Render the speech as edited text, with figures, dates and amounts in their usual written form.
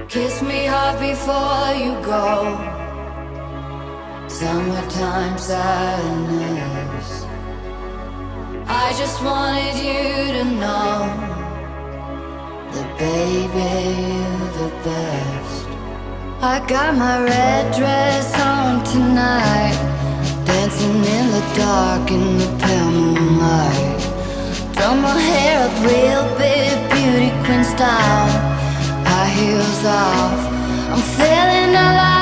Kiss me hard before you go. Summertime sadness. I just wanted you to know that baby, you're the best. I got my red dress on tonight, dancing in the dark in the pale moonlight. Done my hair up real big, beauty queen style. High heels off, I'm feeling alive.